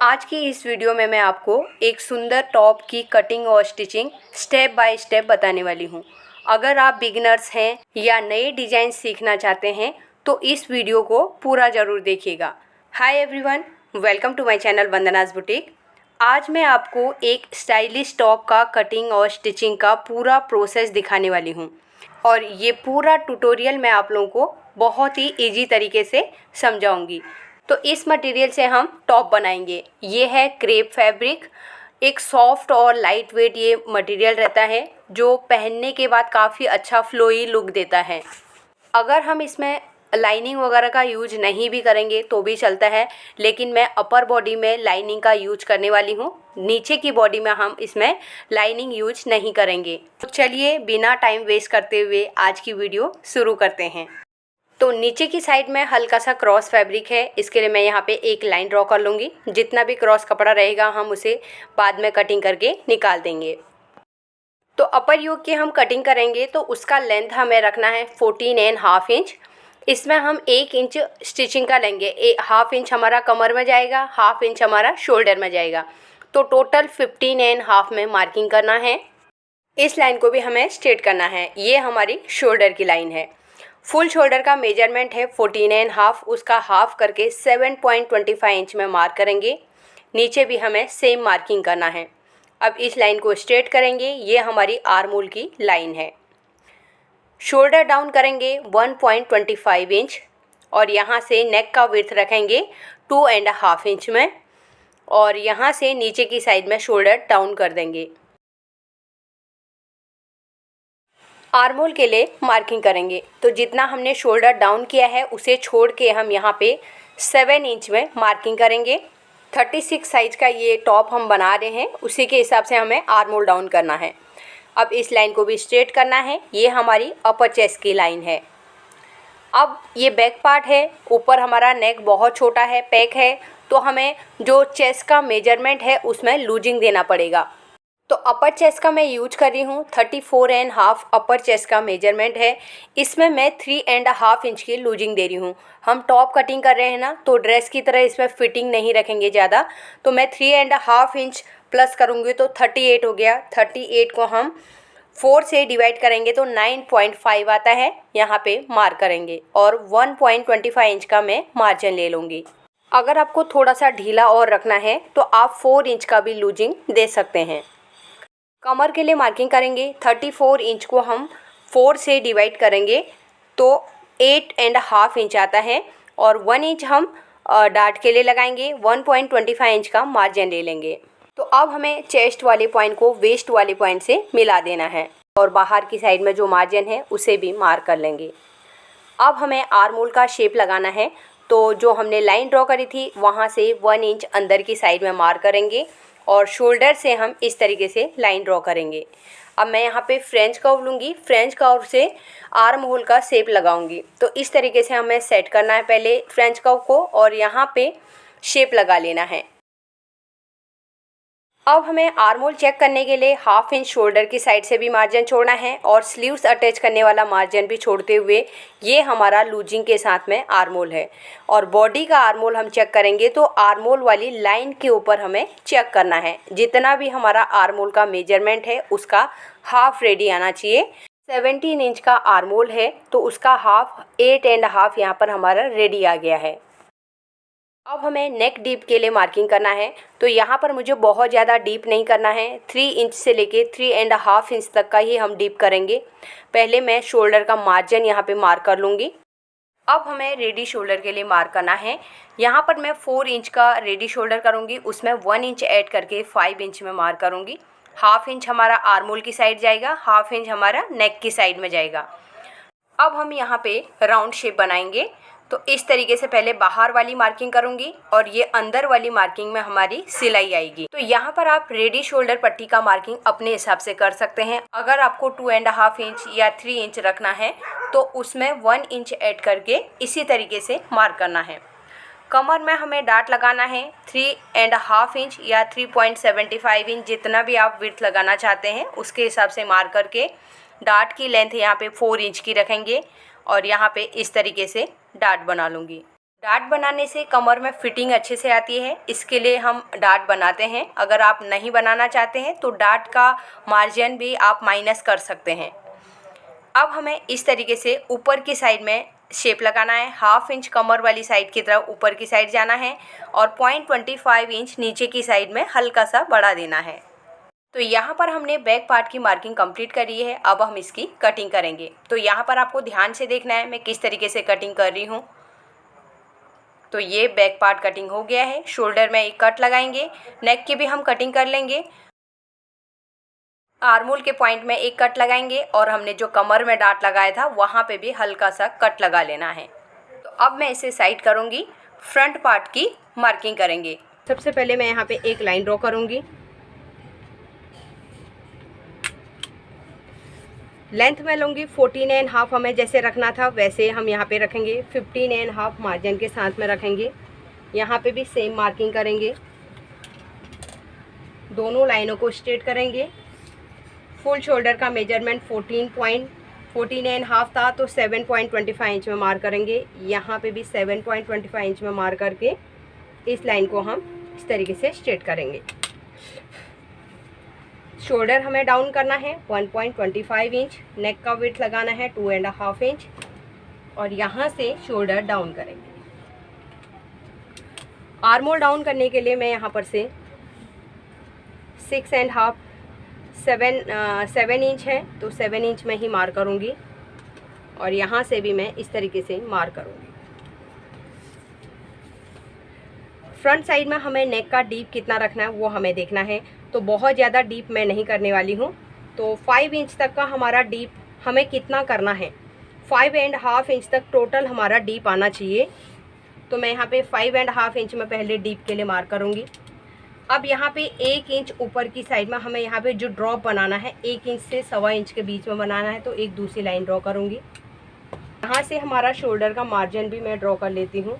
आज की इस वीडियो में मैं आपको एक सुंदर टॉप की कटिंग और स्टिचिंग स्टेप बाय स्टेप बताने वाली हूँ। अगर आप बिगिनर्स हैं या नए डिज़ाइन सीखना चाहते हैं तो इस वीडियो को पूरा ज़रूर देखिएगा। Hi everyone, welcome to my channel Vandana's boutique. आज मैं आपको एक स्टाइलिश टॉप का कटिंग और स्टिचिंग का पूरा प्रोसेस दिखाने वाली हूँ और ये पूरा ट्यूटोरियल मैं आप लोगों को बहुत ही इजी तरीके से समझाऊंगी। तो इस मटेरियल से हम टॉप बनाएंगे। ये है क्रेप फैब्रिक, एक सॉफ्ट और लाइट वेट ये मटेरियल रहता है जो पहनने के बाद काफ़ी अच्छा फ्लोई लुक देता है। अगर हम इसमें लाइनिंग वगैरह का यूज नहीं भी करेंगे तो भी चलता है, लेकिन मैं अपर बॉडी में लाइनिंग का यूज करने वाली हूँ। नीचे की बॉडी में हम इसमें लाइनिंग यूज नहीं करेंगे। तो चलिए बिना टाइम वेस्ट करते हुए आज की वीडियो शुरू करते हैं। तो नीचे की साइड में हल्का सा क्रॉस फैब्रिक है, इसके लिए मैं यहाँ पे एक लाइन ड्रॉ कर लूँगी। जितना भी क्रॉस कपड़ा रहेगा हम उसे बाद में कटिंग करके निकाल देंगे। तो अपर योक की हम कटिंग करेंगे तो उसका लेंथ हमें रखना है 14.5 इंच। इसमें हम 1 इंच स्टिचिंग का लेंगे। हाफ इंच हमारा कमर में जाएगा, हाफ इंच हमारा शोल्डर में जाएगा, तो टोटल 15.5 में मार्किंग करना है। इस लाइन को भी हमें स्ट्रेट करना है। ये हमारी शोल्डर की लाइन है। फुल शोल्डर का मेजरमेंट है 14.5, उसका हाफ करके 7.25 इंच में मार्क करेंगे। नीचे भी हमें सेम मार्किंग करना है। अब इस लाइन को स्ट्रेट करेंगे। ये हमारी आर्म होल की लाइन है। शोल्डर डाउन करेंगे 1.25 इंच और यहाँ से नेक का विड्थ रखेंगे 2.5 इंच में और यहाँ से नीचे की साइड में शोल्डर डाउन कर देंगे। आर्म होल के लिए मार्किंग करेंगे तो जितना हमने शोल्डर डाउन किया है उसे छोड़ के हम यहाँ पे 7 इंच में मार्किंग करेंगे। 36 साइज का ये टॉप हम बना रहे हैं, उसी के हिसाब से हमें आर्म होल डाउन करना है। अब इस लाइन को भी स्ट्रेट करना है। ये हमारी अपर चेस्ट की लाइन है। अब ये बैक पार्ट है, ऊपर हमारा नेक बहुत छोटा है, पैक है, तो हमें जो चेस्ट का मेजरमेंट है उसमें लूजिंग देना पड़ेगा। तो अपर चेस्ट का मैं यूज कर रही हूँ 34.5 अपर चेस्ट का मेजरमेंट है। इसमें मैं 3.5 इंच की लूजिंग दे रही हूँ। हम टॉप कटिंग कर रहे हैं ना, तो ड्रेस की तरह इसमें फिटिंग नहीं रखेंगे ज़्यादा, तो मैं 3.5 इंच प्लस करूँगी तो 38 हो गया। 38 को हम 4 से डिवाइड करेंगे तो 9.5 आता है। यहाँ पे मार्क करेंगे और 1.25 इंच का मैं मार्जिन ले लूँगी। अगर आपको थोड़ा सा ढीला और रखना है तो आप 4 इंच का भी लूजिंग दे सकते हैं। कमर के लिए मार्किंग करेंगे। 34 इंच को हम 4 से डिवाइड करेंगे तो 8.5 इंच आता है और 1 इंच हम डार्ट के लिए लगाएंगे। 1.25 इंच का मार्जिन ले लेंगे। तो अब हमें चेस्ट वाले पॉइंट को वेस्ट वाले पॉइंट से मिला देना है और बाहर की साइड में जो मार्जिन है उसे भी मार्क कर लेंगे। अब हमें आर्म होल का शेप लगाना है, तो जो हमने लाइन ड्रॉ करी थी वहाँ से 1 इंच अंदर की साइड में मार्क करेंगे और शोल्डर से हम इस तरीके से लाइन ड्रॉ करेंगे। अब मैं यहाँ पे फ्रेंच कर्व लूँगी। फ्रेंच कर्व से आर्म होल का शेप लगाऊंगी। तो इस तरीके से हमें सेट करना है पहले फ्रेंच कर्व को और यहाँ पे शेप लगा लेना है। अब हमें आर्म होल चेक करने के लिए हाफ इंच शोल्डर की साइड से भी मार्जिन छोड़ना है और स्लीव्स अटैच करने वाला मार्जिन भी छोड़ते हुए ये हमारा लूजिंग के साथ में आर्म होल है। और बॉडी का आर्म होल हम चेक करेंगे तो आर्म होल वाली लाइन के ऊपर हमें चेक करना है। जितना भी हमारा आर्म होल का मेजरमेंट है उसका हाफ रेडी आना चाहिए। 17 इंच का आर्म होल है तो उसका हाफ 8.5 यहाँ पर हमारा रेडी आ गया है। अब हमें नेक डीप के लिए मार्किंग करना है, तो यहाँ पर मुझे बहुत ज़्यादा डीप नहीं करना है। 3 इंच से लेके 3.5 इंच तक का ही हम डीप करेंगे। पहले मैं शोल्डर का मार्जिन यहाँ पे मार्क कर लूँगी। अब हमें रेडी शोल्डर के लिए मार्क करना है। यहाँ पर मैं 4 इंच का रेडी शोल्डर करूँगी, उसमें 1 इंच ऐड करके 5 इंच में मार्क करूँगी। हाफ इंच हमारा आर्म होल की साइड जाएगा, हाफ इंच हमारा नेक की साइड में जाएगा। अब हम यहाँ पे राउंड शेप बनाएंगे, तो इस तरीके से पहले बाहर वाली मार्किंग करूँगी और ये अंदर वाली मार्किंग में हमारी सिलाई आएगी। तो यहाँ पर आप रेडी शोल्डर पट्टी का मार्किंग अपने हिसाब से कर सकते हैं। अगर आपको 2.5 इंच या 3 इंच रखना है तो उसमें 1 इंच ऐड करके इसी तरीके से मार्क करना है। कमर में हमें डार्ट लगाना है 3.5 इंच या 3.75 इंच, जितना भी आप विड्थ लगाना चाहते हैं उसके हिसाब से मार्क करके डार्ट की लेंथ यहाँ पे 4 इंच की रखेंगे और यहाँ पे इस तरीके से डार्ट बना लूँगी। डार्ट बनाने से कमर में फिटिंग अच्छे से आती है, इसके लिए हम डार्ट बनाते हैं। अगर आप नहीं बनाना चाहते हैं तो डार्ट का मार्जिन भी आप माइनस कर सकते हैं। अब हमें इस तरीके से ऊपर की साइड में शेप लगाना है। 1/2 इंच कमर वाली साइड की तरफ ऊपर की साइड जाना है और 0.25 इंच नीचे की साइड में हल्का सा बढ़ा देना है। तो यहाँ पर हमने बैक पार्ट की मार्किंग कंप्लीट करी है। अब हम इसकी कटिंग करेंगे। तो यहाँ पर आपको ध्यान से देखना है मैं किस तरीके से कटिंग कर रही हूँ। तो ये बैक पार्ट कटिंग हो गया है। शोल्डर में एक कट लगाएंगे, नेक की भी हम कटिंग कर लेंगे। आर्मोल के पॉइंट में एक कट लगाएंगे और हमने जो कमर में डार्ट लगाया था वहाँ पे भी हल्का सा कट लगा लेना है। तो अब मैं इसे साइड करूँगी, फ्रंट पार्ट की मार्किंग करेंगे। सबसे पहले मैं यहाँ पे एक लाइन ड्रॉ करूँगी। लेंथ में लूँगी 14.5, हमें जैसे रखना था वैसे हम यहाँ पे रखेंगे। 15.5 मार्जिन के साथ में रखेंगे। यहाँ पे भी सेम मार्किंग करेंगे, दोनों लाइनों को स्ट्रेट करेंगे। फुल शोल्डर का मेजरमेंट 14.5 था तो 7.25 इंच में मार्क करेंगे। यहाँ पे भी 7.25 इंच में मार्क करके इस लाइन को हम इस तरीके से स्ट्रेट करेंगे। शोल्डर हमें डाउन करना है 1.25 इंच, नेक का विड्थ लगाना है 2.5 इंच और यहाँ से शोल्डर डाउन करेंगे। आर्मोल डाउन करने के लिए मैं यहाँ पर से 6.5 7 इंच है तो 7 इंच में ही मार्क करूँगी और यहाँ से भी मैं इस तरीके से मार्क करूँगी। फ्रंट साइड में हमें नेक का डीप कितना रखना है वो हमें देखना है। तो बहुत ज़्यादा डीप मैं नहीं करने वाली हूँ। तो 5 इंच तक का हमारा डीप हमें कितना करना है, 5.5 इंच तक टोटल हमारा डीप आना चाहिए। तो मैं यहाँ पे 5.5 इंच में पहले डीप के लिए मार्क करूँगी। अब यहाँ पे 1 इंच ऊपर की साइड में हमें यहाँ पे जो ड्रॉप बनाना है 1 इंच से 1.25 इंच के बीच में बनाना है, तो एक दूसरी लाइन ड्रॉ करूँगी। यहाँ से हमारा शोल्डर का मार्जिन भी मैं ड्रॉ कर लेती हूँ।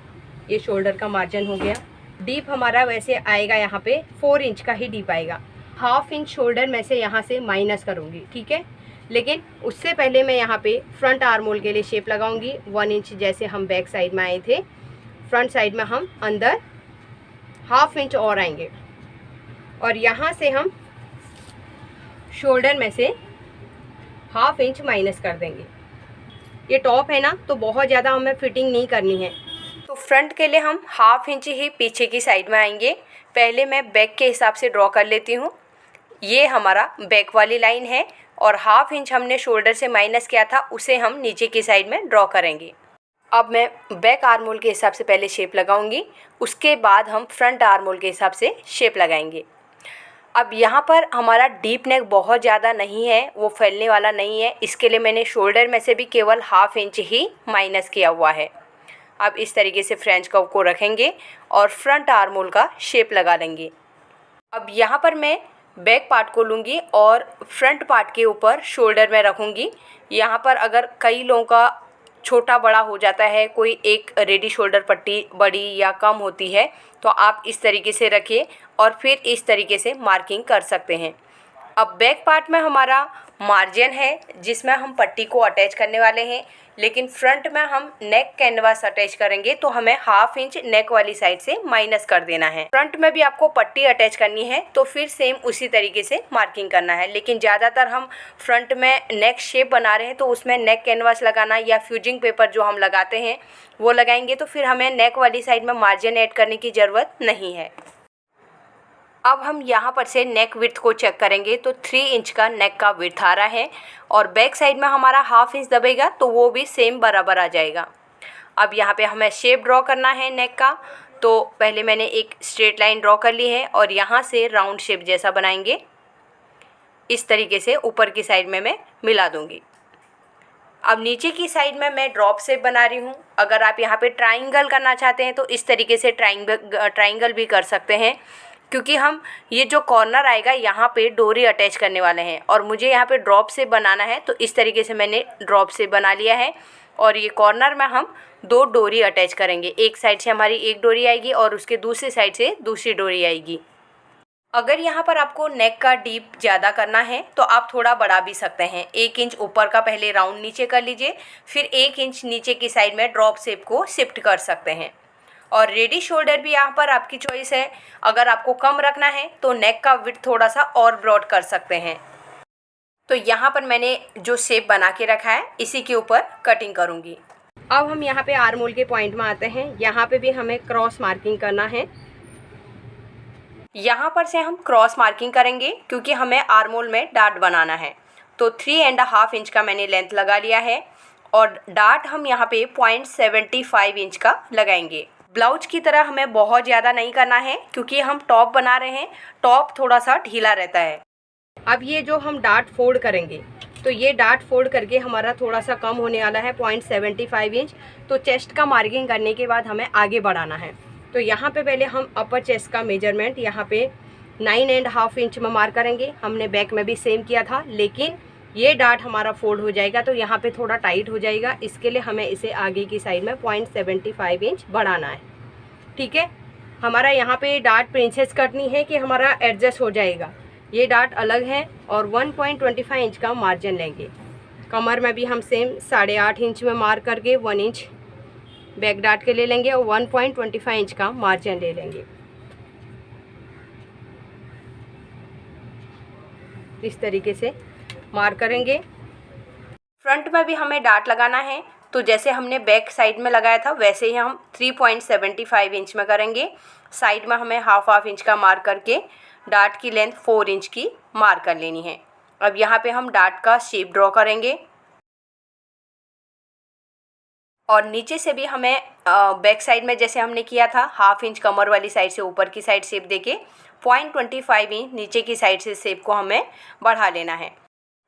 ये शोल्डर का मार्जिन हो गया। डीप हमारा वैसे आएगा यहाँ पे 4 इंच का ही डीप आएगा। 1/2 इंच शोल्डर में से यहाँ से माइनस करूँगी, ठीक है। लेकिन उससे पहले मैं यहाँ पे फ्रंट आर्मोल के लिए शेप लगाऊंगी 1 इंच, जैसे हम बैक साइड में आए थे। फ्रंट साइड में हम अंदर 1/2 इंच और आएंगे और यहाँ से हम शोल्डर में से 1/2 इंच माइनस कर देंगे। ये टॉप है ना, तो बहुत ज़्यादा हमें फिटिंग नहीं करनी है। तो फ्रंट के लिए हम 1/2 इंच ही पीछे की साइड में आएंगे। पहले मैं बैक के हिसाब से ड्रॉ कर लेती हूँ। ये हमारा बैक वाली लाइन है और 1/2 इंच हमने शोल्डर से माइनस किया था, उसे हम नीचे की साइड में ड्रॉ करेंगे। अब मैं बैक आर्मोल के हिसाब से पहले शेप लगाऊंगी, उसके बाद हम फ्रंट आर्मोल के हिसाब से शेप लगाएंगे। अब यहाँ पर हमारा डीप नेक बहुत ज़्यादा नहीं है, वो फैलने वाला नहीं है, इसके लिए मैंने शोल्डर में से भी केवल 1/2 इंच ही माइनस किया हुआ है। अब इस तरीके से फ्रेंच कर्व को रखेंगे और फ्रंट आर्मोल का शेप लगा लेंगे। अब यहाँ पर मैं बैक पार्ट को लूँगी और फ्रंट पार्ट के ऊपर शोल्डर में रखूँगी। यहाँ पर अगर कई लोगों का छोटा बड़ा हो जाता है, कोई एक रेडी शोल्डर पट्टी बड़ी या कम होती है, तो आप इस तरीके से रखिए और फिर इस तरीके से मार्किंग कर सकते हैं। अब बैक पार्ट में हमारा मार्जिन है जिसमें हम पट्टी को अटैच करने वाले हैं, लेकिन फ्रंट में हम नेक कैनवास अटैच करेंगे तो हमें 1/2 इंच नेक वाली साइड से माइनस कर देना है। फ्रंट में भी आपको पट्टी अटैच करनी है तो फिर सेम उसी तरीके से मार्किंग करना है, लेकिन ज़्यादातर हम फ्रंट में नेक शेप बना रहे हैं तो उसमें नेक कैनवास लगाना या फ्यूजिंग पेपर जो हम लगाते हैं वो लगाएंगे, तो फिर हमें नेक वाली साइड में मार्जिन ऐड करने की ज़रूरत नहीं है। अब हम यहाँ पर से नेक विड्थ को चेक करेंगे तो 3 इंच का नेक का विड्थ आ रहा है और बैक साइड में हमारा 1/2 इंच दबेगा तो वो भी सेम बराबर आ जाएगा। अब यहाँ पे हमें शेप ड्रॉ करना है नेक का, तो पहले मैंने एक स्ट्रेट लाइन ड्रॉ कर ली है और यहाँ से राउंड शेप जैसा बनाएंगे। इस तरीके से ऊपर की साइड में मैं मिला दूँगी। अब नीचे की साइड में मैं ड्रॉप शेप बना रही हूँ। अगर आप यहाँ पे ट्राइंगल करना चाहते हैं तो इस तरीके से ट्राइंगल भी कर सकते हैं, क्योंकि हम ये जो कॉर्नर आएगा यहाँ पे डोरी अटैच करने वाले हैं और मुझे यहाँ पे ड्रॉप शेप बनाना है, तो इस तरीके से मैंने ड्रॉप शेप बना लिया है और ये कॉर्नर में हम 2 डोरी अटैच करेंगे। एक साइड से हमारी एक डोरी आएगी और उसके दूसरी साइड से दूसरी डोरी आएगी। अगर यहाँ पर आपको नेक का डीप ज़्यादा करना है तो आप थोड़ा बढ़ा भी सकते हैं। 1 इंच ऊपर का पहले राउंड नीचे कर लीजिए, फिर 1 इंच नीचे की साइड में ड्रॉप शेप को शिफ्ट कर सकते हैं। और रेडी शोल्डर भी यहाँ पर आपकी चॉइस है। अगर आपको कम रखना है तो नेक का विड्थ थोड़ा सा और ब्रॉड कर सकते हैं। तो यहाँ पर मैंने जो शेप बना के रखा है इसी के ऊपर कटिंग करूँगी। अब हम यहाँ पे आर्म होल के पॉइंट में आते हैं। यहाँ पे भी हमें क्रॉस मार्किंग करना है। यहाँ पर से हम क्रॉस मार्किंग करेंगे क्योंकि हमें आर्म होल में डार्ट बनाना है। तो 3.5 इंच का मैंने लेंथ लगा लिया है और डार्ट हम यहाँ पे 0.75 इंच का लगाएंगे। ब्लाउज की तरह हमें बहुत ज़्यादा नहीं करना है क्योंकि हम टॉप बना रहे हैं, टॉप थोड़ा सा ढीला रहता है। अब ये जो हम डार्ट फोल्ड करेंगे तो ये डार्ट फोल्ड करके हमारा थोड़ा सा कम होने वाला है 0.75 इंच। तो चेस्ट का मार्किंग करने के बाद हमें आगे बढ़ाना है। तो यहाँ पे पहले हम अपर चेस्ट का मेजरमेंट यहाँ पे 9.5 इंच में मार्क करेंगे। हमने बैक में भी सेम किया था, लेकिन ये डार्ट हमारा फोल्ड हो जाएगा तो यहाँ पे थोड़ा टाइट हो जाएगा। इसके लिए हमें इसे आगे की साइड में 0.75 इंच बढ़ाना है। ठीक है, हमारा यहाँ पे डार्ट प्रिंसेस कटनी है कि हमारा एडजस्ट हो जाएगा। ये डार्ट अलग है और 1.25 इंच का मार्जिन लेंगे। कमर में भी हम सेम 8.5 इंच में मार्क करके 1 इंच बैक डार्ट के ले लेंगे और 1.25 इंच का मार्जिन ले लेंगे। इस तरीके से मार्क करेंगे। फ्रंट में भी हमें डार्ट लगाना है तो जैसे हमने बैक साइड में लगाया था वैसे ही हम 3.75 इंच में करेंगे। साइड में हमें हाफ इंच का मार्क करके डार्ट की लेंथ 4 इंच की मार्क कर लेनी है। अब यहाँ पे हम डार्ट का शेप ड्रॉ करेंगे और नीचे से भी हमें बैक साइड में जैसे हमने किया था हाफ इंच कमर वाली साइड से ऊपर की साइड शेप देके 0.25 इंच नीचे की साइड से शेप को हमें बढ़ा लेना है।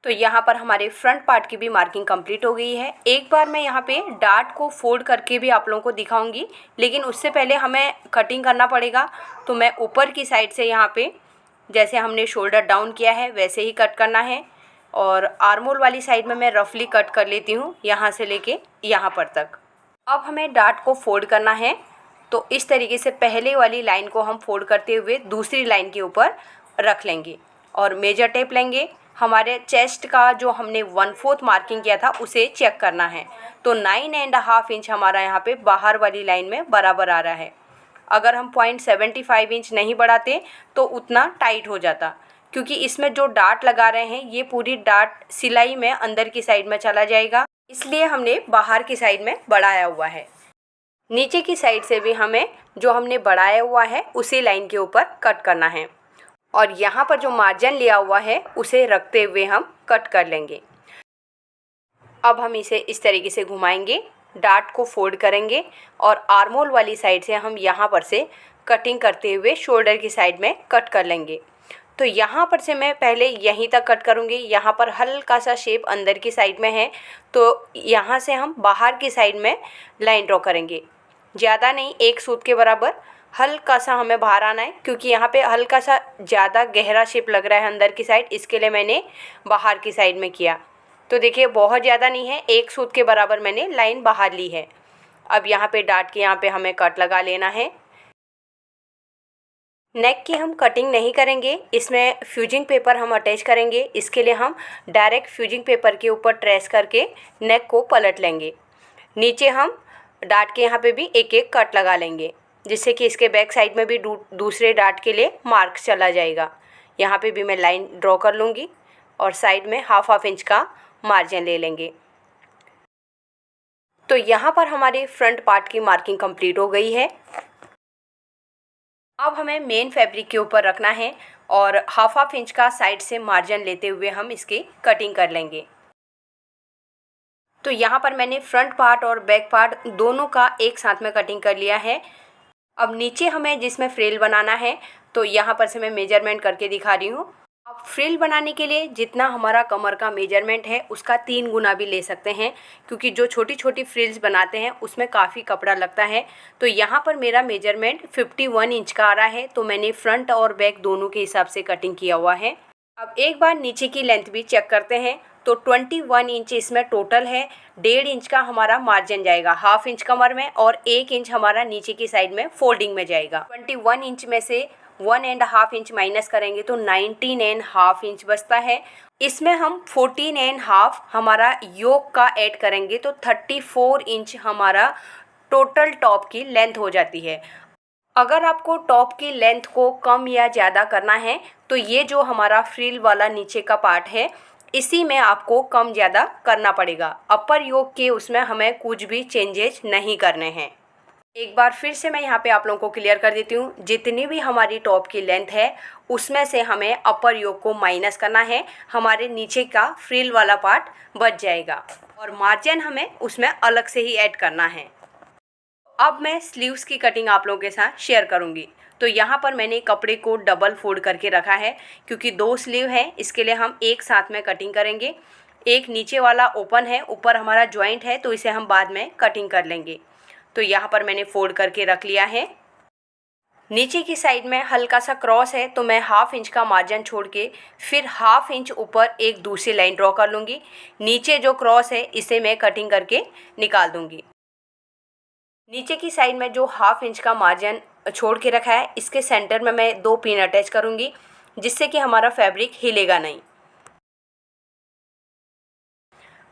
तो यहाँ पर हमारे फ्रंट पार्ट की भी मार्किंग कंप्लीट हो गई है। एक बार मैं यहाँ पे डार्ट को फोल्ड करके भी आप लोगों को दिखाऊंगी, लेकिन उससे पहले हमें कटिंग करना पड़ेगा। तो मैं ऊपर की साइड से यहाँ पे जैसे हमने शोल्डर डाउन किया है वैसे ही कट करना है और आर्म होल वाली साइड में मैं रफली कट कर लेती हूँ यहाँ से लेके यहाँ पर तक। अब हमें डार्ट को फोल्ड करना है तो इस तरीके से पहले वाली लाइन को हम फोल्ड करते हुए दूसरी लाइन के ऊपर रख लेंगे और मेजर टेप लेंगे। हमारे चेस्ट का जो हमने 1/4 मार्किंग किया था उसे चेक करना है। तो 9.5 इंच हमारा यहाँ पे बाहर वाली लाइन में बराबर आ रहा है। अगर हम 0.75 इंच नहीं बढ़ाते तो उतना टाइट हो जाता, क्योंकि इसमें जो डार्ट लगा रहे हैं ये पूरी डार्ट सिलाई में अंदर की साइड में चला जाएगा, इसलिए हमने बाहर की साइड में बढ़ाया हुआ है। नीचे की साइड से भी हमें जो हमने बढ़ाया हुआ है उसी लाइन के ऊपर कट करना है और यहाँ पर जो मार्जिन लिया हुआ है उसे रखते हुए हम कट कर लेंगे। अब हम इसे इस तरीके से घुमाएंगे, डार्ट को फोल्ड करेंगे और आर्म होल वाली साइड से हम यहाँ पर से कटिंग करते हुए शोल्डर की साइड में कट कर लेंगे। तो यहाँ पर से मैं पहले यहीं तक कट करूँगी। यहाँ पर हल्का सा शेप अंदर की साइड में है तो यहाँ से हम बाहर की साइड में लाइन ड्रॉ करेंगे। ज़्यादा नहीं, एक सूत के बराबर हल्का सा हमें बाहर आना है, क्योंकि यहाँ पे हल्का सा ज़्यादा गहरा शेप लग रहा है अंदर की साइड, इसके लिए मैंने बाहर की साइड में किया। तो देखिए बहुत ज़्यादा नहीं है, एक सूत के बराबर मैंने लाइन बाहर ली है। अब यहाँ पे डार्ट के यहाँ पे हमें कट लगा लेना है। नेक की हम कटिंग नहीं करेंगे, इसमें फ्यूजिंग पेपर हम अटैच करेंगे। इसके लिए हम डायरेक्ट फ्यूजिंग पेपर के ऊपर ट्रेस करके नेक को पलट लेंगे। नीचे हम डार्ट के यहाँ पे भी एक एक कट लगा लेंगे, जिससे कि इसके बैक साइड में भी दूसरे डार्ट के लिए मार्क चला जाएगा। यहाँ पे भी मैं लाइन ड्रॉ कर लूँगी और साइड में हाफ इंच का मार्जिन ले लेंगे। तो यहाँ पर हमारे फ्रंट पार्ट की मार्किंग कंप्लीट हो गई है। अब हमें मेन फैब्रिक के ऊपर रखना है और हाफ इंच का साइड से मार्जिन लेते हुए हम इसकी कटिंग कर लेंगे। तो यहाँ पर मैंने फ्रंट पार्ट और बैक पार्ट दोनों का एक साथ में कटिंग कर लिया है। अब नीचे हमें जिसमें फ्रिल बनाना है तो यहाँ पर से मैं मेजरमेंट करके दिखा रही हूँ। अब फ्रिल बनाने के लिए जितना हमारा कमर का मेजरमेंट है उसका 3 गुना भी ले सकते हैं, क्योंकि जो छोटी छोटी फ्रिल्स बनाते हैं उसमें काफ़ी कपड़ा लगता है। तो यहाँ पर मेरा मेजरमेंट 51 इंच का आ रहा है, तो मैंने फ्रंट और बैक दोनों के हिसाब से कटिंग किया हुआ है। अब एक बार नीचे की लेंथ भी चेक करते हैं। तो 21 इंच इसमें टोटल है। 1.5 इंच का हमारा मार्जिन जाएगा हाफ इंच कमर में और 1 इंच हमारा नीचे की साइड में फोल्डिंग में जाएगा। 21 इंच में से 1.5 इंच माइनस करेंगे तो 19.5 इंच बचता है। इसमें हम 14.5 हमारा योक का ऐड करेंगे तो 34 इंच हमारा टोटल टॉप की लेंथ हो जाती है। अगर आपको टॉप की लेंथ को कम या ज़्यादा करना है तो ये जो हमारा फ्रिल वाला नीचे का पार्ट है इसी में आपको कम ज़्यादा करना पड़ेगा। अपर योक के उसमें हमें कुछ भी चेंजेस नहीं करने हैं। एक बार फिर से मैं यहाँ पे आप लोगों को क्लियर कर देती हूँ, जितनी भी हमारी टॉप की लेंथ है उसमें से हमें अपर योक को माइनस करना है, हमारे नीचे का फ्रिल वाला पार्ट बच जाएगा और मार्जिन हमें उसमें अलग से ही ऐड करना है। अब मैं स्लीव्स की कटिंग आप लोगों के साथ शेयर करूँगी। तो यहाँ पर मैंने कपड़े को डबल फोल्ड करके रखा है क्योंकि 2 स्लीव है, इसके लिए हम एक साथ में कटिंग करेंगे। एक नीचे वाला ओपन है, ऊपर हमारा जॉइंट है, तो इसे हम बाद में कटिंग कर लेंगे। तो यहाँ पर मैंने फोल्ड करके रख लिया है। नीचे की साइड में हल्का सा क्रॉस है तो मैं हाफ इंच का मार्जिन छोड़ के फिर हाफ इंच ऊपर एक दूसरी लाइन ड्रॉ कर लूँगी। नीचे जो क्रॉस है इसे मैं कटिंग करके निकाल दूँगी। नीचे की साइड में जो हाफ इंच का मार्जिन छोड़ के रखा है इसके सेंटर में मैं 2 पिन अटैच करूँगी जिससे कि हमारा फैब्रिक हिलेगा नहीं।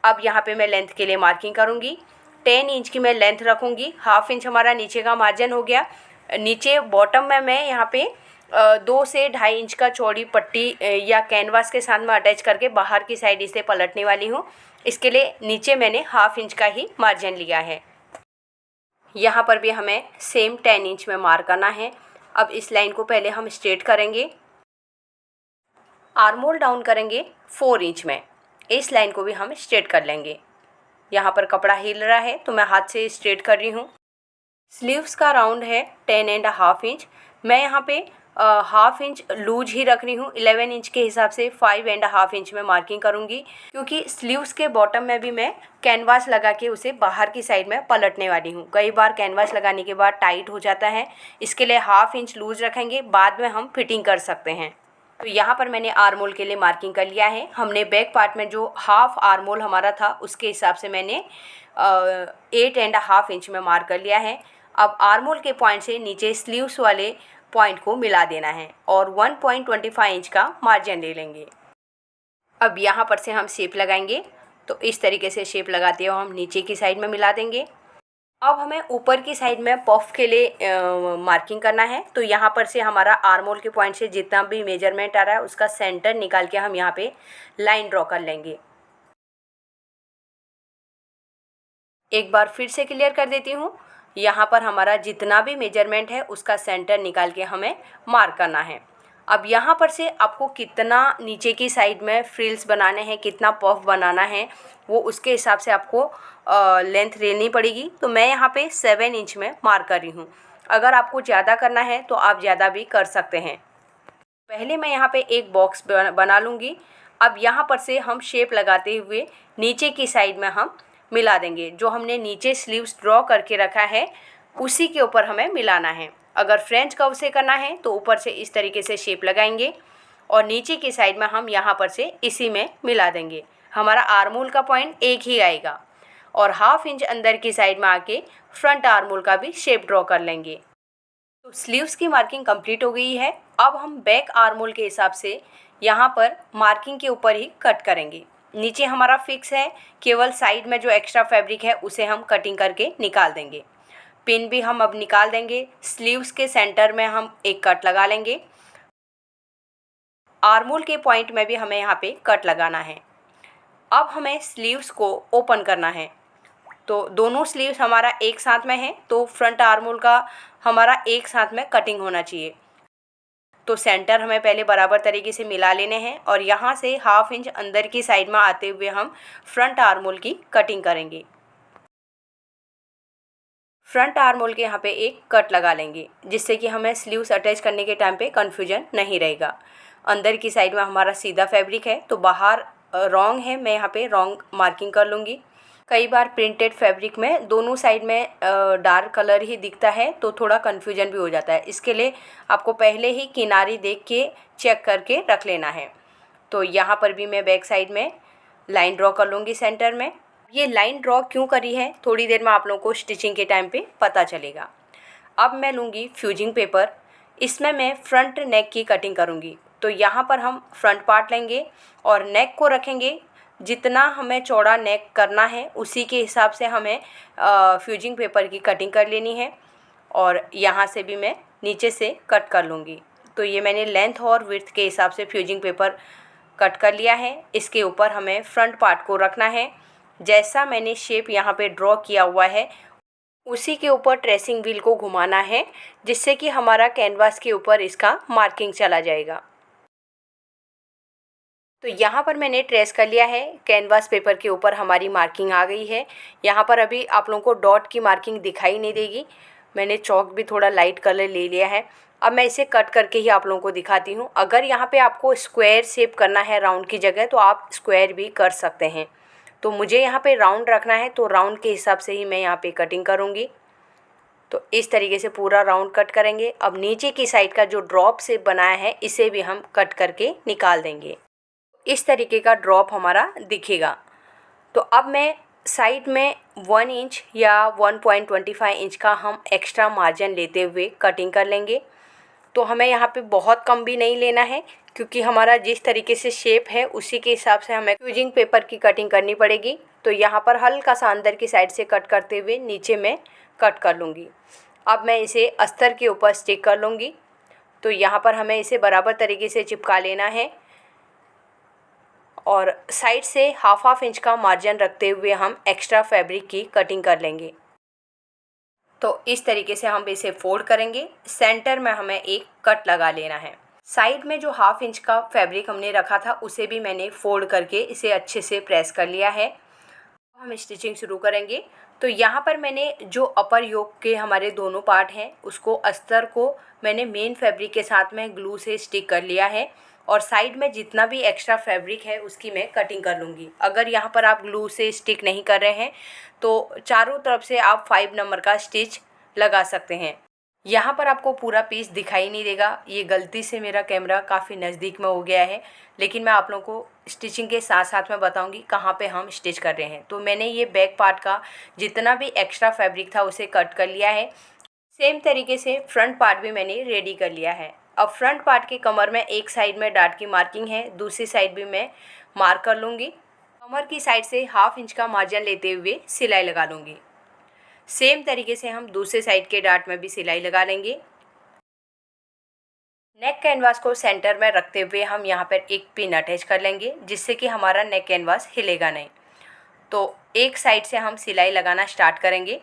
अब यहाँ पे मैं लेंथ के लिए मार्किंग करूँगी। 10 इंच की मैं लेंथ रखूँगी। हाफ इंच हमारा नीचे का मार्जिन हो गया। नीचे बॉटम में मैं यहाँ पे 2 से 2.5 इंच का चौड़ी पट्टी या कैनवास के साथ में अटैच करके बाहर की साइड इसे पलटने वाली हूँ। इसके लिए नीचे मैंने हाफ इंच का ही मार्जिन लिया है। यहाँ पर भी हमें सेम 10 इंच में मार्क करना है। अब इस लाइन को पहले हम स्ट्रेट करेंगे, आर्म होल डाउन करेंगे 4 इंच में। इस लाइन को भी हम स्ट्रेट कर लेंगे। यहाँ पर कपड़ा हिल रहा है तो मैं हाथ से स्ट्रेट कर रही हूँ। स्लीव्स का राउंड है 10.5 इंच। मैं यहाँ पे हाफ इंच लूज ही रख रही हूँ। 11 इंच के हिसाब से 5.5 इंच में मार्किंग करूँगी क्योंकि स्लीव्स के बॉटम में भी मैं कैनवास लगा के उसे बाहर की साइड में पलटने वाली हूँ। कई बार कैनवास लगाने के बाद टाइट हो जाता है, इसके लिए हाफ इंच लूज रखेंगे, बाद में हम फिटिंग कर सकते हैं। तो यहाँ पर मैंने आर्म होल के लिए मार्किंग कर लिया है। हमने बैक पार्ट में जो हाफ आर्म होल हमारा था उसके हिसाब से मैंने 8.5 इंच में मार्क कर लिया है। अब आर्म होल के पॉइंट से नीचे स्लीव्स वाले पॉइंट को मिला देना है और 1.25 इंच का मार्जिन ले लेंगे। अब यहाँ पर से हम शेप लगाएंगे। तो इस तरीके से शेप लगाते हुए हम नीचे की साइड में मिला देंगे। अब हमें ऊपर की साइड में पफ के लिए मार्किंग करना है। तो यहाँ पर से हमारा आर्म होल के पॉइंट से जितना भी मेजरमेंट आ रहा है उसका सेंटर निकाल के हम यहाँ पे लाइन ड्रॉ कर लेंगे। एक बार फिर से क्लियर कर देती हूँ, यहाँ पर हमारा जितना भी मेजरमेंट है उसका सेंटर निकाल के हमें मार्क करना है। अब यहाँ पर से आपको कितना नीचे की साइड में फ्रिल्स बनाने हैं, कितना पफ बनाना है, वो उसके हिसाब से आपको लेंथ लेनी पड़ेगी। तो मैं यहाँ पे 7 इंच में मार्क कर रही हूँ। अगर आपको ज़्यादा करना है तो आप ज़्यादा भी कर सकते हैं। पहले मैं यहाँ पे एक बॉक्स बना लूँगी। अब यहाँ पर से हम शेप लगाते हुए नीचे की साइड में हम मिला देंगे। जो हमने नीचे स्लीव्स ड्रॉ करके रखा है उसी के ऊपर हमें मिलाना है। अगर फ्रेंच कर्व से करना है तो ऊपर से इस तरीके से शेप लगाएंगे और नीचे की साइड में हम यहाँ पर से इसी में मिला देंगे। हमारा आर्म होल का पॉइंट एक ही आएगा और हाफ इंच अंदर की साइड में आके फ्रंट आर्म होल का भी शेप ड्रॉ कर लेंगे। तो स्लीव्स की मार्किंग कंप्लीट हो गई है। अब हम बैक आर्म होल के हिसाब से यहाँ पर मार्किंग के ऊपर ही कट करेंगे। नीचे हमारा फिक्स है, केवल साइड में जो एक्स्ट्रा फैब्रिक है उसे हम कटिंग करके निकाल देंगे। पिन भी हम अब निकाल देंगे। स्लीव्स के सेंटर में हम एक कट लगा लेंगे। आर्म होल के पॉइंट में भी हमें यहाँ पे कट लगाना है। अब हमें स्लीव्स को ओपन करना है। तो दोनों स्लीव्स हमारा एक साथ में है तो फ्रंट आर्म होल का हमारा एक साथ में कटिंग होना चाहिए। तो सेंटर हमें पहले बराबर तरीके से मिला लेने हैं और यहाँ से हाफ इंच अंदर की साइड में आते हुए हम फ्रंट आर्म होल की कटिंग करेंगे। फ्रंट आर्म होल के यहाँ पे एक कट लगा लेंगे जिससे कि हमें स्लीव्स अटैच करने के टाइम पे कन्फ्यूजन नहीं रहेगा। अंदर की साइड में हमारा सीधा फैब्रिक है तो बाहर रॉन्ग है, मैं यहाँ पे रॉन्ग मार्किंग कर लूँगी। कई बार प्रिंटेड फैब्रिक में दोनों साइड में डार्क कलर ही दिखता है तो थोड़ा कन्फ्यूजन भी हो जाता है। इसके लिए आपको पहले ही किनारी देख के चेक करके रख लेना है। तो यहाँ पर भी मैं बैक साइड में लाइन ड्रॉ कर लूँगी सेंटर में। ये लाइन ड्रॉ क्यों करी है थोड़ी देर में आप लोगों को स्टिचिंग के टाइम पे पता चलेगा। अब मैं लूँगी फ्यूजिंग पेपर, इसमें मैं फ्रंट नेक की कटिंग करूँगी। तो यहाँ पर हम फ्रंट पार्ट लेंगे और नेक को रखेंगे जितना हमें चौड़ा नेक करना है उसी के हिसाब से हमें फ्यूजिंग पेपर की कटिंग कर लेनी है। और यहाँ से भी मैं नीचे से कट कर लूँगी। तो ये मैंने लेंथ और विड्थ के हिसाब से फ्यूजिंग पेपर कट कर लिया है। इसके ऊपर हमें फ्रंट पार्ट को रखना है। जैसा मैंने शेप यहाँ पे ड्रॉ किया हुआ है उसी के ऊपर ट्रेसिंग व्हील को घुमाना है, जिससे कि हमारा कैनवास के ऊपर इसका मार्किंग चला जाएगा। तो यहाँ पर मैंने ट्रेस कर लिया है। कैनवास पेपर के ऊपर हमारी मार्किंग आ गई है। यहाँ पर अभी आप लोगों को डॉट की मार्किंग दिखाई नहीं देगी। मैंने चॉक भी थोड़ा लाइट कलर ले लिया है। अब मैं इसे कट करके ही आप लोगों को दिखाती हूँ। अगर यहाँ पे आपको स्क्वायर शेप करना है राउंड की जगह, तो आप स्क्वायर भी कर सकते हैं। तो मुझे यहाँ पे राउंड रखना है, तो राउंड के हिसाब से ही मैं यहाँ पे कटिंग करूँगी। तो इस तरीके से पूरा राउंड कट करेंगे। अब नीचे की साइड का जो ड्रॉप शेप बनाया है इसे भी हम कट करके निकाल देंगे। इस तरीके का ड्रॉप हमारा दिखेगा। तो अब मैं साइड में 1 इंच या 1.25 इंच का हम एक्स्ट्रा मार्जिन लेते हुए कटिंग कर लेंगे। तो हमें यहाँ पे बहुत कम भी नहीं लेना है, क्योंकि हमारा जिस तरीके से शेप है उसी के हिसाब से हमें फ्यूजिंग पेपर की कटिंग करनी पड़ेगी। तो यहाँ पर हल्का सा अंदर की साइड से कट करते हुए नीचे में कट कर लूँगी। अब मैं इसे अस्तर के ऊपर स्टिक कर लूँगी। तो यहाँ पर हमें इसे बराबर तरीके से चिपका लेना है और साइड से हाफ इंच का मार्जिन रखते हुए हम एक्स्ट्रा फैब्रिक की कटिंग कर लेंगे। तो इस तरीके से हम इसे फोल्ड करेंगे। सेंटर में हमें एक कट लगा लेना है। साइड में जो हाफ इंच का फैब्रिक हमने रखा था उसे भी मैंने फोल्ड करके इसे अच्छे से प्रेस कर लिया है। हम स्टिचिंग शुरू करेंगे। तो यहाँ पर मैंने जो अपर योक के हमारे दोनों पार्ट हैं उसको अस्तर को मैंने मेन फैब्रिक के साथ में ग्लू से स्टिक कर लिया है और साइड में जितना भी एक्स्ट्रा फैब्रिक है उसकी मैं कटिंग कर लूँगी। अगर यहाँ पर आप ग्लू से स्टिक नहीं कर रहे हैं तो चारों तरफ से आप 5 नंबर का स्टिच लगा सकते हैं। यहाँ पर आपको पूरा पीस दिखाई नहीं देगा, ये गलती से मेरा कैमरा काफ़ी नज़दीक में हो गया है, लेकिन मैं आप लोगों को स्टिचिंग के साथ साथ में बताऊंगी कहाँ पे हम स्टिच कर रहे हैं। तो मैंने ये बैक पार्ट का जितना भी एक्स्ट्रा फैब्रिक था उसे कट कर लिया है। सेम तरीके से फ्रंट पार्ट भी मैंने रेडी कर लिया है। अब फ्रंट पार्ट के कमर में एक साइड में डार्ट की मार्किंग है, दूसरी साइड भी मैं मार्क कर लूँगी। कमर की साइड से हाफ इंच का मार्जिन लेते हुए सिलाई लगा लूँगी। सेम तरीके से हम दूसरे साइड के डार्ट में भी सिलाई लगा लेंगे। नेक कैनवास को सेंटर में रखते हुए हम यहाँ पर एक पिन अटैच कर लेंगे, जिससे कि हमारा नेक कैनवास हिलेगा नहीं। तो एक साइड से हम सिलाई लगाना स्टार्ट करेंगे।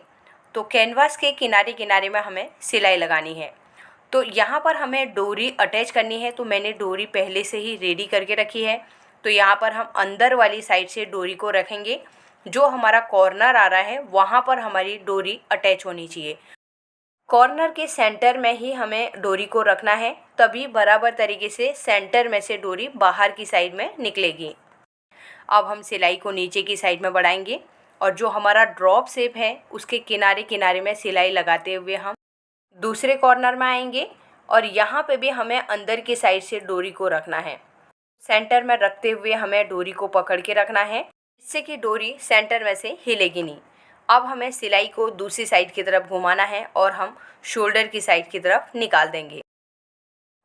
तो कैनवास के किनारे किनारे में हमें सिलाई लगानी है। तो यहाँ पर हमें डोरी अटैच करनी है, तो मैंने डोरी पहले से ही रेडी करके रखी है। तो यहाँ पर हम अंदर वाली साइड से डोरी को रखेंगे। जो हमारा कॉर्नर आ रहा है वहाँ पर हमारी डोरी अटैच होनी चाहिए। कॉर्नर के सेंटर में ही हमें डोरी को रखना है, तभी बराबर तरीके से सेंटर में से डोरी बाहर की साइड में निकलेगी। अब हम सिलाई को नीचे की साइड में बढ़ाएंगे और जो हमारा ड्रॉप शेप है उसके किनारे किनारे में सिलाई लगाते हुए हम दूसरे कॉर्नर में आएंगे और यहाँ पे भी हमें अंदर की साइड से डोरी को रखना है। सेंटर में रखते हुए हमें डोरी को पकड़ के रखना है, जिससे कि डोरी सेंटर में से हिलेगी नहीं। अब हमें सिलाई को दूसरी साइड की तरफ घुमाना है और हम शोल्डर की साइड की तरफ निकाल देंगे।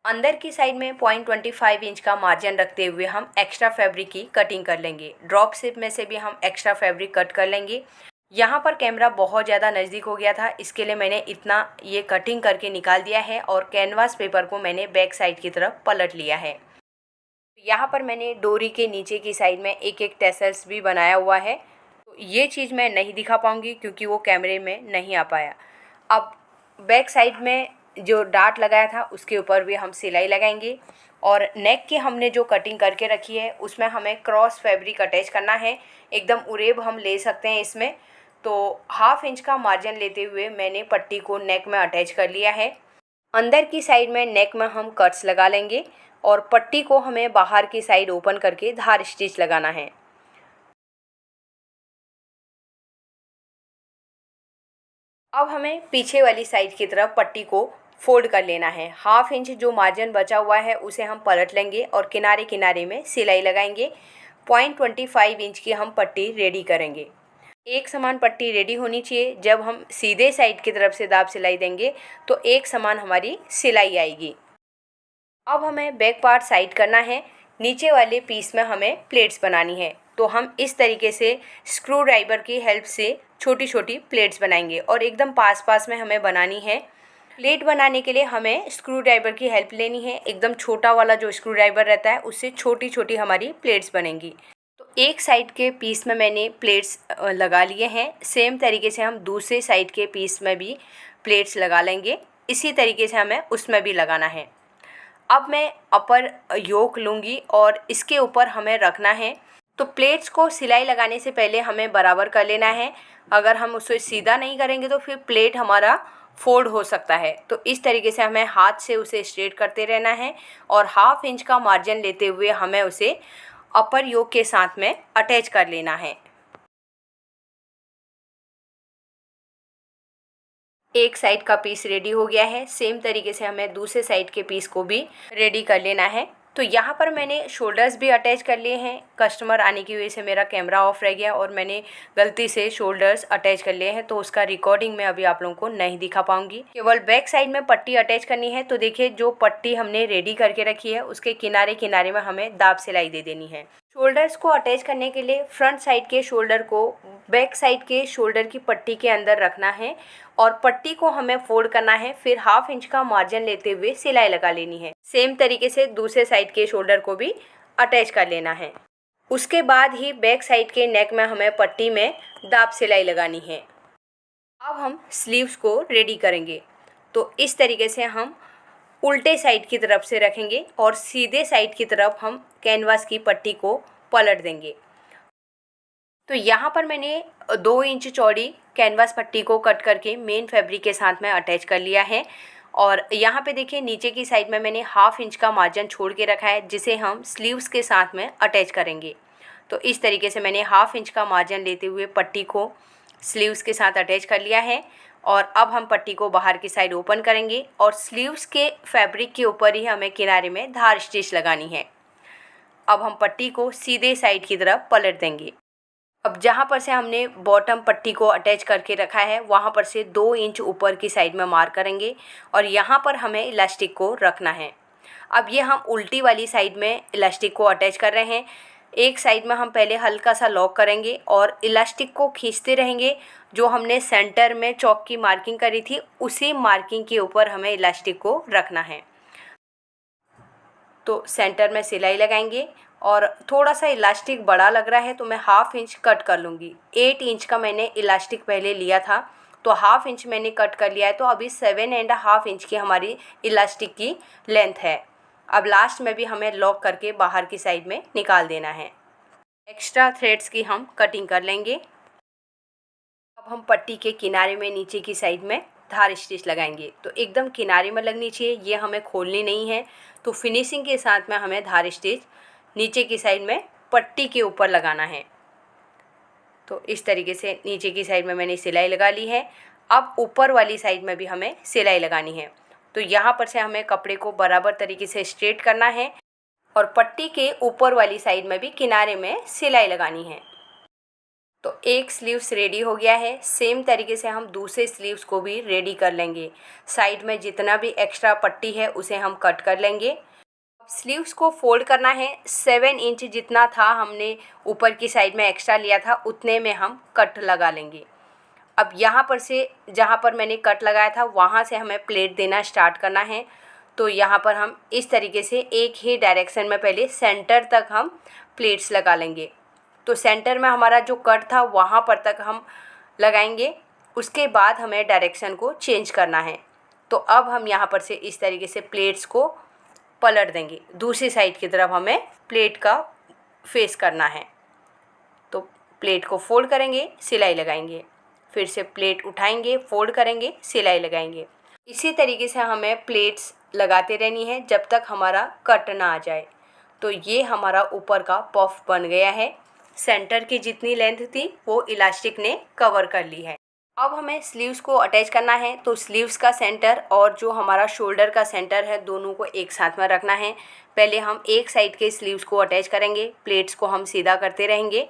अंदर की साइड में 0.25 इंच का मार्जिन रखते हुए हम एक्स्ट्रा फैब्रिक की कटिंग कर लेंगे। ड्रॉप शेप में से भी हम एक्स्ट्रा फैब्रिक कट कर लेंगे। यहाँ पर कैमरा बहुत ज़्यादा नज़दीक हो गया था, इसके लिए मैंने इतना ये कटिंग करके निकाल दिया है और कैनवास पेपर को मैंने बैक साइड की तरफ पलट लिया है। यहाँ पर मैंने डोरी के नीचे की साइड में एक एक टेसल्स भी बनाया हुआ है। तो ये चीज़ मैं नहीं दिखा पाऊँगी क्योंकि वो कैमरे में नहीं आ पाया। अब बैक साइड में जो डार्ट लगाया था उसके ऊपर भी हम सिलाई लगाएंगे और नेक की हमने जो कटिंग करके रखी है उसमें हमें क्रॉस फैब्रिक अटैच करना है। एकदम उरेब हम ले सकते हैं इसमें। तो हाफ इंच का मार्जिन लेते हुए मैंने पट्टी को नेक में अटैच कर लिया है। अंदर की साइड में नेक में हम कट्स लगा लेंगे और पट्टी को हमें बाहर की साइड ओपन करके धार स्टिच लगाना है। अब हमें पीछे वाली साइड की तरफ पट्टी को फोल्ड कर लेना है। हाफ इंच जो मार्जिन बचा हुआ है उसे हम पलट लेंगे और किनारे किनारे में सिलाई लगाएंगे। 0.25 इंच की हम पट्टी रेडी करेंगे। एक समान पट्टी रेडी होनी चाहिए। जब हम सीधे साइड की तरफ से दाब सिलाई देंगे तो एक समान हमारी सिलाई आएगी। अब हमें बैक पार्ट साइड करना है। नीचे वाले पीस में हमें प्लेट्स बनानी है। तो हम इस तरीके से स्क्रू ड्राइवर की हेल्प से छोटी छोटी प्लेट्स बनाएंगे और एकदम पास पास में हमें बनानी है। प्लेट बनाने के लिए हमें स्क्रू ड्राइवर की हेल्प लेनी है। एकदम छोटा वाला जो स्क्रू ड्राइवर रहता है उससे छोटी छोटी हमारी प्लेट्स बनेंगी। तो एक साइड के पीस में मैंने प्लेट्स लगा लिए हैं। सेम तरीके से हम दूसरे साइड के पीस में भी प्लेट्स लगा लेंगे। इसी तरीके से हमें उसमें भी लगाना है। अब मैं अपर योक लूँगी और इसके ऊपर हमें रखना है। तो प्लेट्स को सिलाई लगाने से पहले हमें बराबर कर लेना है। अगर हम उसे सीधा नहीं करेंगे तो फिर प्लेट हमारा फोल्ड हो सकता है। तो इस तरीके से हमें हाथ से उसे स्ट्रेट करते रहना है और 1/2 इंच का मार्जिन लेते हुए हमें उसे अपर योक के साथ में अटैच कर लेना है। एक साइड का पीस रेडी हो गया है। सेम तरीके से हमें दूसरे साइड के पीस को भी रेडी कर लेना है। तो यहाँ पर मैंने शोल्डर्स भी अटैच कर लिए हैं। कस्टमर आने की वजह से मेरा कैमरा ऑफ रह गया और मैंने गलती से शोल्डर्स अटैच कर लिए हैं, तो उसका रिकॉर्डिंग मैं अभी आप लोगों को नहीं दिखा पाऊंगी। केवल बैक साइड में पट्टी अटैच करनी है। तो देखिए, जो पट्टी हमने रेडी करके रखी है उसके किनारे किनारे में हमें दाब सिलाई दे देनी है। शोल्डर्स को अटैच करने के लिए फ्रंट साइड के शोल्डर को बैक साइड के शोल्डर की पट्टी के अंदर रखना है और पट्टी को हमें फोल्ड करना है। फिर 1/2 इंच का मार्जिन लेते हुए सिलाई लगा लेनी है। सेम तरीके से दूसरे साइड के शोल्डर को भी अटैच कर लेना है। उसके बाद ही बैक साइड के नेक में हमें पट्टी में दाब सिलाई लगानी है। अब हम स्लीव्स को रेडी करेंगे। तो इस तरीके से हम उल्टे साइड की तरफ से रखेंगे और सीधे साइड की तरफ हम कैनवास की पट्टी को पलट देंगे। तो यहाँ पर मैंने 2 इंच चौड़ी कैनवास पट्टी को कट करके मेन फैब्रिक के साथ में अटैच कर लिया है। और यहाँ पे देखिए, नीचे की साइड में मैंने 1/2 इंच का मार्जिन छोड़ के रखा है जिसे हम स्लीव्स के साथ में अटैच करेंगे। तो इस तरीके से मैंने 1/2 इंच का मार्जिन लेते हुए पट्टी को स्लीव्स के साथ अटैच कर लिया है। और अब हम पट्टी को बाहर की साइड ओपन करेंगे और स्लीव्स के फैब्रिक के ऊपर ही हमें किनारे में धार स्टिच लगानी है। अब हम पट्टी को सीधे साइड की तरफ पलट देंगे। अब जहाँ पर से हमने बॉटम पट्टी को अटैच करके रखा है वहाँ पर से 2 इंच ऊपर की साइड में मार्क करेंगे और यहाँ पर हमें इलास्टिक को रखना है। अब ये हम उल्टी वाली साइड में इलास्टिक को अटैच कर रहे हैं। एक साइड में हम पहले हल्का सा लॉक करेंगे और इलास्टिक को खींचते रहेंगे। जो हमने सेंटर में चौक की मार्किंग करी थी उसी मार्किंग के ऊपर हमें इलास्टिक को रखना है। तो सेंटर में सिलाई लगाएंगे और थोड़ा सा इलास्टिक बड़ा लग रहा है तो मैं 1/2 इंच कट कर लूँगी। 8 इंच का मैंने इलास्टिक पहले लिया था तो 1/2 इंच मैंने कट कर लिया है। तो अभी 7.5 इंच की हमारी इलास्टिक की लेंथ है। अब लास्ट में भी हमें लॉक करके बाहर की साइड में निकाल देना है। एक्स्ट्रा थ्रेड्स की हम कटिंग कर लेंगे। अब हम पट्टी के किनारे में नीचे की साइड में धार स्टिच लगाएंगे। तो एकदम किनारे में लगनी चाहिए, ये हमें खोलनी नहीं है। तो फिनिशिंग के साथ में हमें धार स्टिच नीचे की साइड में पट्टी के ऊपर लगाना है। तो इस तरीके से नीचे की साइड में मैंने सिलाई लगा ली है। अब ऊपर वाली साइड में भी हमें सिलाई लगानी है। तो यहाँ पर से हमें कपड़े को बराबर तरीके से स्ट्रेट करना है और पट्टी के ऊपर वाली साइड में भी किनारे में सिलाई लगानी है। तो एक स्लीव्स रेडी हो गया है। सेम तरीके से हम दूसरे स्लीव्स को भी रेडी कर लेंगे। साइड में जितना भी एक्स्ट्रा पट्टी है उसे हम कट कर लेंगे। स्लीव्स को फोल्ड करना है। 7 इंच जितना था हमने ऊपर की साइड में एक्स्ट्रा लिया था उतने में हम कट लगा लेंगे। अब यहाँ पर से जहाँ पर मैंने कट लगाया था वहाँ से हमें प्लेट देना स्टार्ट करना है। तो यहाँ पर हम इस तरीके से एक ही डायरेक्शन में पहले सेंटर तक हम प्लेट्स लगा लेंगे। तो सेंटर में हमारा जो कट था वहाँ पर तक हम लगाएंगे। उसके बाद हमें डायरेक्शन को चेंज करना है। तो अब हम यहाँ पर से इस तरीके से प्लेट्स को पलट देंगे। दूसरी साइड की तरफ हमें प्लेट का फेस करना है। तो प्लेट को फोल्ड करेंगे, सिलाई लगाएंगे, फिर से प्लेट उठाएंगे, फोल्ड करेंगे, सिलाई लगाएंगे। इसी तरीके से हमें प्लेट्स लगाते रहनी है जब तक हमारा कट ना आ जाए। तो ये हमारा ऊपर का पफ बन गया है। सेंटर की जितनी लेंथ थी वो इलास्टिक ने कवर कर ली है। अब हमें स्लीव्स को अटैच करना है। तो स्लीव्स का सेंटर और जो हमारा शोल्डर का सेंटर है दोनों को एक साथ में रखना है। पहले हम एक साइड के स्लीव्स को अटैच करेंगे, प्लेट्स को हम सीधा करते रहेंगे।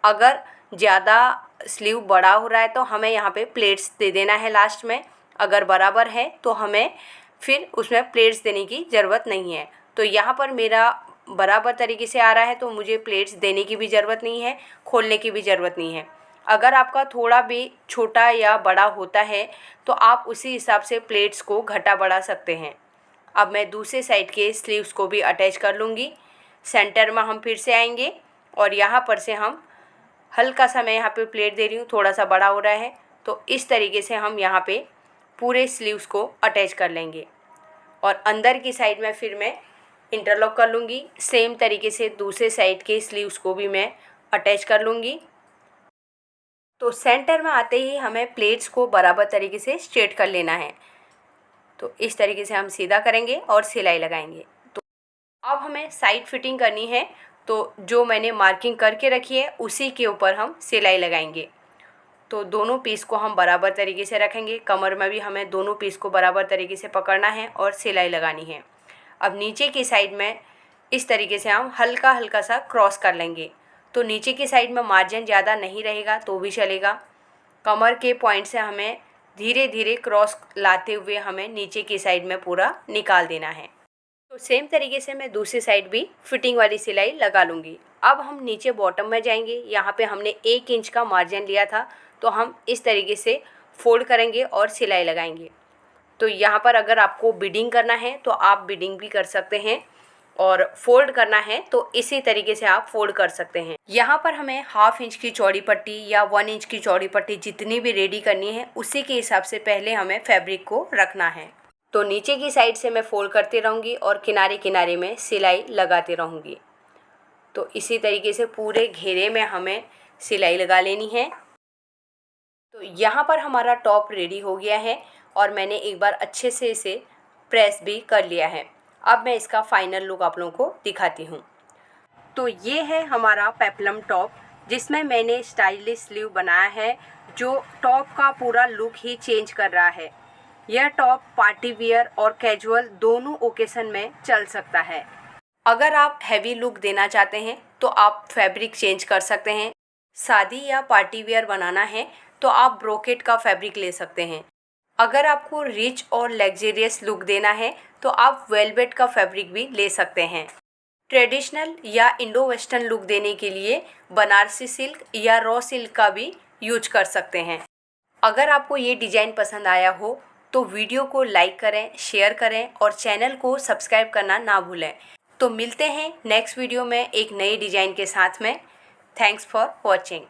अगर ज़्यादा स्लीव बड़ा हो रहा है तो हमें यहाँ पे प्लेट्स दे देना है लास्ट में। अगर बराबर है तो हमें फिर उसमें प्लेट्स देने की ज़रूरत नहीं है। तो यहाँ पर मेरा बराबर तरीके से आ रहा है तो मुझे प्लेट्स देने की भी ज़रूरत नहीं है, खोलने की भी ज़रूरत नहीं है। अगर आपका थोड़ा भी छोटा या बड़ा होता है तो आप उसी हिसाब से प्लेट्स को घटा बढ़ा सकते हैं। अब मैं दूसरे साइड के स्लीव्स को भी अटैच कर लूँगी। सेंटर में हम फिर से आएंगे और यहाँ पर से हम हल्का सा, मैं यहाँ पे प्लेट दे रही हूँ, थोड़ा सा बड़ा हो रहा है, तो इस तरीके से हम यहाँ पे पूरे स्लीव्स को अटैच कर लेंगे। और अंदर की साइड में फिर मैं इंटरलॉक कर लूँगी। सेम तरीके से दूसरे साइड के स्लीव्स को भी मैं अटैच कर लूँगी। तो सेंटर में आते ही हमें प्लेट्स को बराबर तरीके से स्ट्रेट कर लेना है। तो इस तरीके से हम सीधा करेंगे और सिलाई लगाएंगे। तो अब हमें साइड फिटिंग करनी है, तो जो मैंने मार्किंग करके रखी है उसी के ऊपर हम सिलाई लगाएंगे। तो दोनों पीस को हम बराबर तरीके से रखेंगे। कमर में भी हमें दोनों पीस को बराबर तरीके से पकड़ना है और सिलाई लगानी है। अब नीचे की साइड में इस तरीके से हम हल्का हल्का सा क्रॉस कर लेंगे। तो नीचे की साइड में मार्जिन ज़्यादा नहीं रहेगा तो भी चलेगा। कमर के पॉइंट से हमें धीरे धीरे क्रॉस लाते हुए हमें नीचे की साइड में पूरा निकाल देना है। तो सेम तरीके से मैं दूसरी साइड भी फिटिंग वाली सिलाई लगा लूँगी। अब हम नीचे बॉटम में जाएंगे। यहाँ पे हमने 1 इंच का मार्जिन लिया था, तो हम इस तरीके से फोल्ड करेंगे और सिलाई लगाएंगे। तो यहाँ पर अगर आपको बीडिंग करना है तो आप बीडिंग भी कर सकते हैं, और फोल्ड करना है तो इसी तरीके से आप फोल्ड कर सकते हैं। यहाँ पर हमें 1/2 इंच की चौड़ी पट्टी या 1 इंच की चौड़ी पट्टी जितनी भी रेडी करनी है उसी के हिसाब से पहले हमें फैब्रिक को रखना है। तो नीचे की साइड से मैं फोल्ड करती रहूँगी और किनारे किनारे में सिलाई लगाती रहूँगी। तो इसी तरीके से पूरे घेरे में हमें सिलाई लगा लेनी है। तो यहाँ पर हमारा टॉप रेडी हो गया है और मैंने एक बार अच्छे से इसे प्रेस भी कर लिया है। अब मैं इसका फाइनल लुक आप लोगों को दिखाती हूँ। तो ये है हमारा पेप्लम टॉप, जिसमें मैंने स्टाइलिश स्लीव बनाया है, जो टॉप का पूरा लुक ही चेंज कर रहा है। यह टॉप पार्टी वियर और कैजुअल दोनों ओकेशन में चल सकता है। अगर आप हैवी लुक देना चाहते हैं तो आप फैब्रिक चेंज कर सकते हैं। शादी या पार्टी वियर बनाना है तो आप ब्रोकेट का फैब्रिक ले सकते हैं। अगर आपको रिच और लग्जरियस लुक देना है तो आप वेलवेट का फैब्रिक भी ले सकते हैं। ट्रेडिशनल या इंडो वेस्टर्न लुक देने के लिए बनारसी सिल्क या रॉ सिल्क का भी यूज कर सकते हैं। अगर आपको ये डिज़ाइन पसंद आया हो तो वीडियो को लाइक करें, शेयर करें और चैनल को सब्सक्राइब करना ना भूलें। तो मिलते हैं नेक्स्ट वीडियो में एक नई डिज़ाइन के साथ में। Thanks for watching.